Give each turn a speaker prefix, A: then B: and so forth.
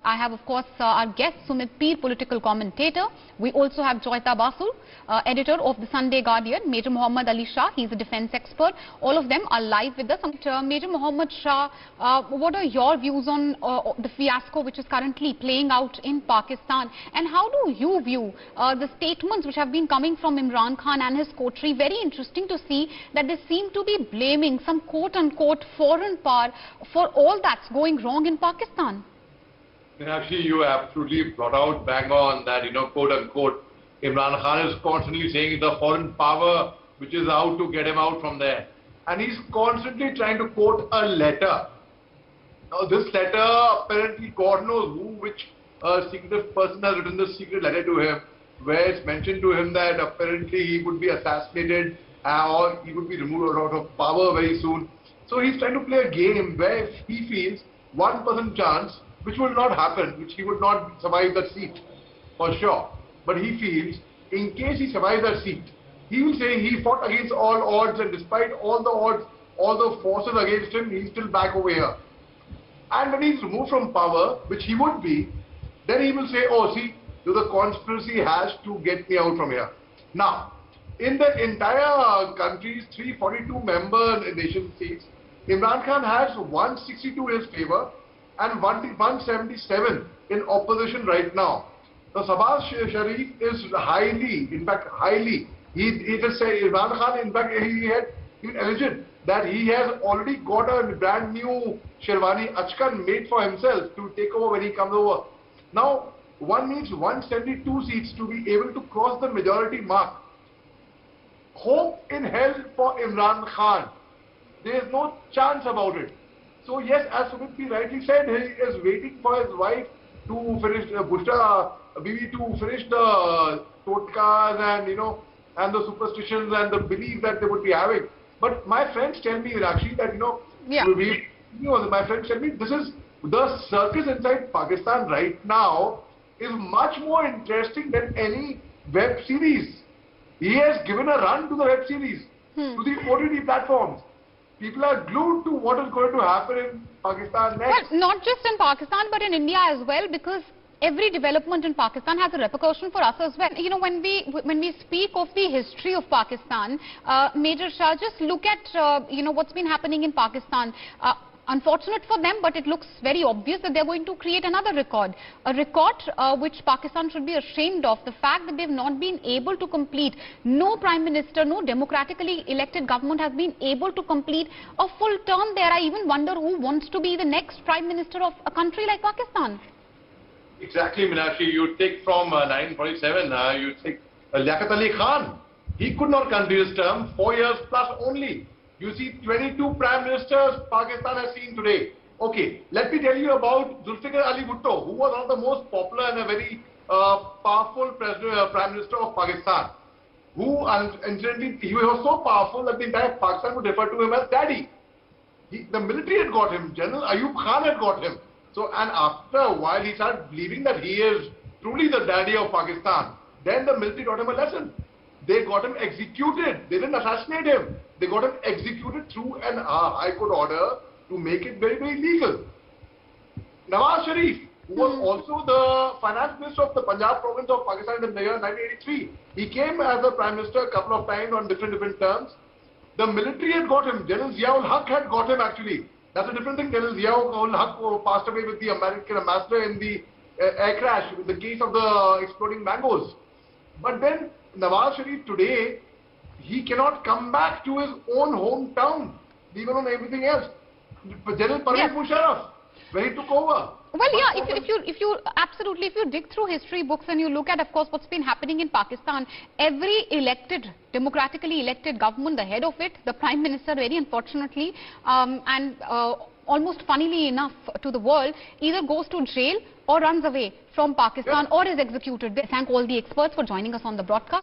A: I have, of course, our guest, Sumit Peer, political commentator. We also have Joyita Basu, editor of the Sunday Guardian, Major Mohammed Ali Shah, he's a defense expert. All of them are live with us. Major Mohammed Shah, what are your views on the fiasco which is currently playing out in Pakistan? And how do you view the statements which have been coming from Imran Khan and his coterie? Very interesting to see that they seem to be blaming some quote-unquote foreign power for all that's going wrong in Pakistan.
B: Actually, you absolutely brought out bang on that, quote unquote, Imran Khan is constantly saying the foreign power which is out to get him out from there. And he's constantly trying to quote a letter. Now, this letter, apparently, God knows which secretive person has written this secret letter to him, where it's mentioned to him that apparently he would be assassinated or he would be removed out of power very soon. So he's trying to play a game where he feels 1% chance, which will not happen, which he would not survive that seat, for sure. But he feels, in case he survives that seat, he will say he fought against all odds, and despite all the odds, all the forces against him, he's still back over here. And when he's removed from power, which he would be, then he will say, oh, see, the conspiracy has to get me out from here. Now, in the entire country's 342 member nation seats, Imran Khan has 162 in his favor, and 177 in opposition right now. The Sabaz Sharif is highly, in fact highly, it is said, Imran Khan, in fact he had even alleged that he has already got a brand new Sherwani Achkan made for himself to take over when he comes over. Now, one needs 172 seats to be able to cross the majority mark. Hope in hell for Imran Khan. There is no chance about it. So yes, as Sumit rightly said, he is waiting for his wife to finish, Bushra Bibi to finish the totkas and and the superstitions and the belief that they would be having. But my friends tell me, Rakshi, that my friends tell me this is the circus inside Pakistan right now is much more interesting than any web series. He has given a run to the web series, to the OTT platforms. People are glued to what is going to happen in Pakistan next.
A: Well, not just in Pakistan, but in India as well, because every development in Pakistan has a repercussion for us as well. When we speak of the history of Pakistan, Major Shah, just look at what's been happening in Pakistan. Unfortunate for them, but it looks very obvious that they're going to create another record. A record which Pakistan should be ashamed of. The fact that they've not been able to complete, no Prime Minister, no democratically elected government has been able to complete a full term there. I even wonder who wants to be the next Prime Minister of a country like Pakistan.
B: Exactly, Meenakshi. You take from 1947, you take Liaquat Ali Khan. He could not complete his term, 4 years plus only. You see 22 Prime Ministers Pakistan has seen today. Okay, let me tell you about Zulfikar Ali Bhutto, who was one of the most popular and a very powerful Prime Minister of Pakistan. Who, incidentally, he was so powerful that the entire Pakistan would refer to him as Daddy. The military had got him, General Ayub Khan had got him. So, and after a while, he started believing that he is truly the daddy of Pakistan. Then the military taught him a lesson. They got him executed. They didn't assassinate him. They got him executed through an High Court order to make it very, very legal. Nawaz Sharif, who was also the finance minister of the Punjab province of Pakistan in the year 1983, he came as a prime minister a couple of times on different terms. The military had got him. General Zia-ul Haq had got him actually. That's a different thing. General Zia-ul Haq passed away with the American ambassador in the air crash, with the case of the exploding mangoes. But then Nawaz Sharif today, he cannot come back to his own hometown, even on everything else. General Parvez Musharraf, when he took over.
A: Well, yeah, if you dig through history books and you look at, of course, what's been happening in Pakistan, every democratically elected government, the head of it, the Prime Minister, very unfortunately, almost funnily enough to the world, either goes to jail or runs away from Pakistan or is executed. I thank all the experts for joining us on the broadcast.